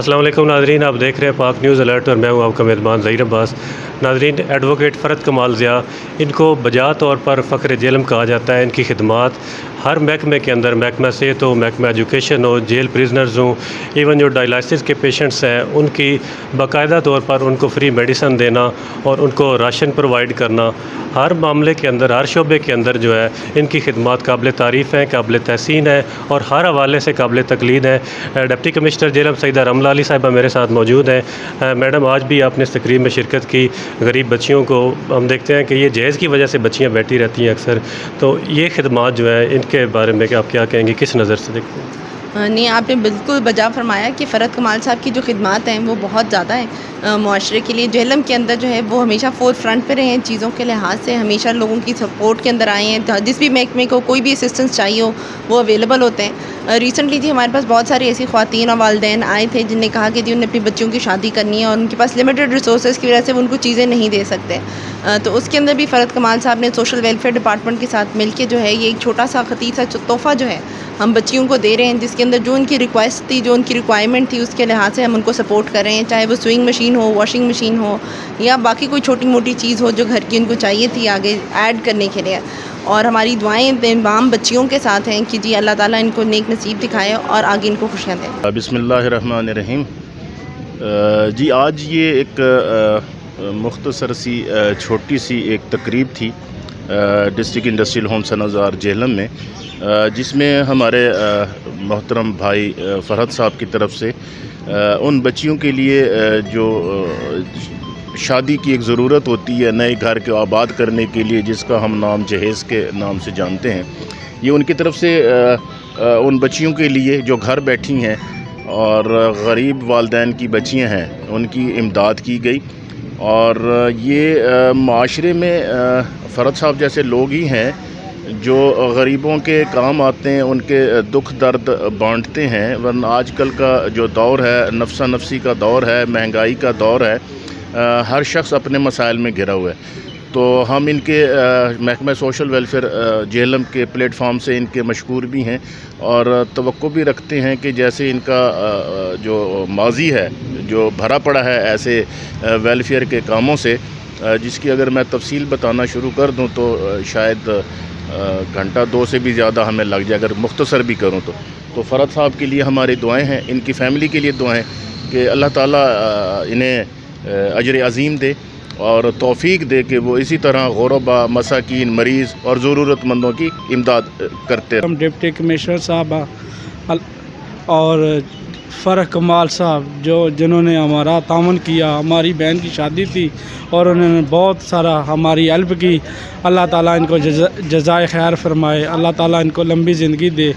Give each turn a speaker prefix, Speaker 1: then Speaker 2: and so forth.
Speaker 1: السلام علیکم ناظرین، آپ دیکھ رہے ہیں پاک نیوز الرٹ اور میں ہوں آپ کا میزبان ظہیر عباس۔ ناظرین، ایڈوکیٹ فرد کمال ضیاء، ان کو بجا طور پر فخر جیلم کہا جاتا ہے۔ ان کی خدمات ہر محکمے کے اندر، محکمہ صحت ہو، محکمہ ایجوکیشن ہو، جیل پریزنرز ہوں، ایون جو ڈائلائسس کے پیشنٹس ہیں ان کی باقاعدہ طور پر ان کو فری میڈیسن دینا اور ان کو راشن پرووائڈ کرنا، ہر معاملے کے اندر، ہر شعبے کے اندر جو ہے ان کی خدمات قابل تعریف ہیں، قابل تحسین ہے اور ہر حوالے سے قابل تقلید ہے۔ ڈپٹی کمشنر جیلم سیدہ رملہ علی صاحبہ میرے ساتھ موجود ہیں۔ میڈم، آج بھی آپ نے اس تقریب میں شرکت کی۔ غریب بچیوں کو ہم دیکھتے ہیں کہ یہ جہیز کی وجہ سے بچیاں بیٹھی رہتی ہیں اکثر، تو یہ خدمات جو ہے ان کے بارے میں آپ کیا کہیں گے، کس نظر سے دیکھتے ہیں؟
Speaker 2: نہیں، آپ نے بالکل بجا فرمایا کہ فرد کمال صاحب کی جو خدمات ہیں وہ بہت زیادہ ہیں معاشرے کے لیے۔ جہلم کے اندر جو ہے وہ ہمیشہ فور فرنٹ پہ رہے ہیں چیزوں کے لحاظ سے، ہمیشہ لوگوں کی سپورٹ کے اندر آئے ہیں۔ جس بھی محکمے کو کوئی بھی اسسٹنس چاہیے ہو وہ اویلیبل ہوتے ہیں۔ ریسنٹلی جی ہمارے پاس بہت ساری ایسی خواتین اور والدین آئے تھے جن نے کہا کہ جی انہیں اپنی بچیوں کی شادی کرنی ہے اور ان کے پاس لمیٹڈ ریسورسز کی وجہ سے وہ ان کو چیزیں نہیں دے سکتے، تو اس کے اندر بھی فرد کمال صاحب نے سوشل ویلفیئر ڈپارٹمنٹ کے ساتھ مل کے جو ہے یہ ایک چھوٹا سا خطیر سا تحفہ جو ہے ہم بچیوں کو دے رہے ہیں، جس کے اندر جو ان کی ریکویسٹ تھی، جو ان کی ریکوائرمنٹ تھی، اس کے لحاظ سے ہم ان کو سپورٹ کر رہے ہیں، چاہے وہ سوئنگ مشین ہو، واشنگ مشین ہو یا باقی کوئی چھوٹی موٹی چیز ہو جو گھر کی ان کو چاہیے تھی آگے ایڈ کرنے کے لیے۔ اور ہماری دعائیں تمام بچیوں کے ساتھ ہیں کہ جی اللہ تعالیٰ ان کو نیک نصیب دکھائے اور آگے ان کو خوشیاں دے۔
Speaker 3: بسم اللہ الرحمن الرحیم۔ جی آج یہ ایک مختصر سی چھوٹی سی ایک تقریب تھی ڈسٹرکٹ انڈسٹریل ہوم سنازار جہلم میں، جس میں ہمارے محترم بھائی فرحت صاحب کی طرف سے ان بچیوں کے لیے جو شادی کی ایک ضرورت ہوتی ہے نئے گھر کو آباد کرنے کے لیے، جس کا ہم نام جہیز کے نام سے جانتے ہیں، یہ ان کی طرف سے ان بچیوں کے لیے جو گھر بیٹھی ہیں اور غریب والدین کی بچیاں ہیں ان کی امداد کی گئی۔ اور یہ معاشرے میں فرحت صاحب جیسے لوگ ہی ہیں جو غریبوں کے کام آتے ہیں، ان کے دکھ درد بانٹتے ہیں، ورنہ آج کل کا جو دور ہے نفسا نفسی کا دور ہے، مہنگائی کا دور ہے، ہر شخص اپنے مسائل میں گھرا ہوا ہے۔ تو ہم ان کے محکمہ سوشل ویلفیئر جہلم کے پلیٹ فارم سے ان کے مشکور بھی ہیں اور توقع بھی رکھتے ہیں کہ جیسے ان کا جو ماضی ہے جو بھرا پڑا ہے ایسے ویلفیئر کے کاموں سے، جس کی اگر میں تفصیل بتانا شروع کر دوں تو شاید گھنٹہ دو سے بھی زیادہ ہمیں لگ جائے اگر مختصر بھی کروں تو فرحت صاحب کے لیے ہماری دعائیں ہیں، ان کی فیملی کے لیے دعائیں کہ اللہ تعالیٰ انہیں اجر عظیم دے اور توفیق دے کہ وہ اسی طرح غربا، مساکین، مریض اور ضرورت مندوں کی امداد کرتے رہیں۔
Speaker 4: ڈپٹی کمشنر صاحب اور فرح کمال صاحب جنہوں نے ہمارا تعاون کیا، ہماری بہن کی شادی تھی اور انہوں نے بہت سارا ہماری ہیلپ کی، اللہ تعالیٰ ان کو جزائے خیر فرمائے، اللہ تعالیٰ ان کو لمبی زندگی دے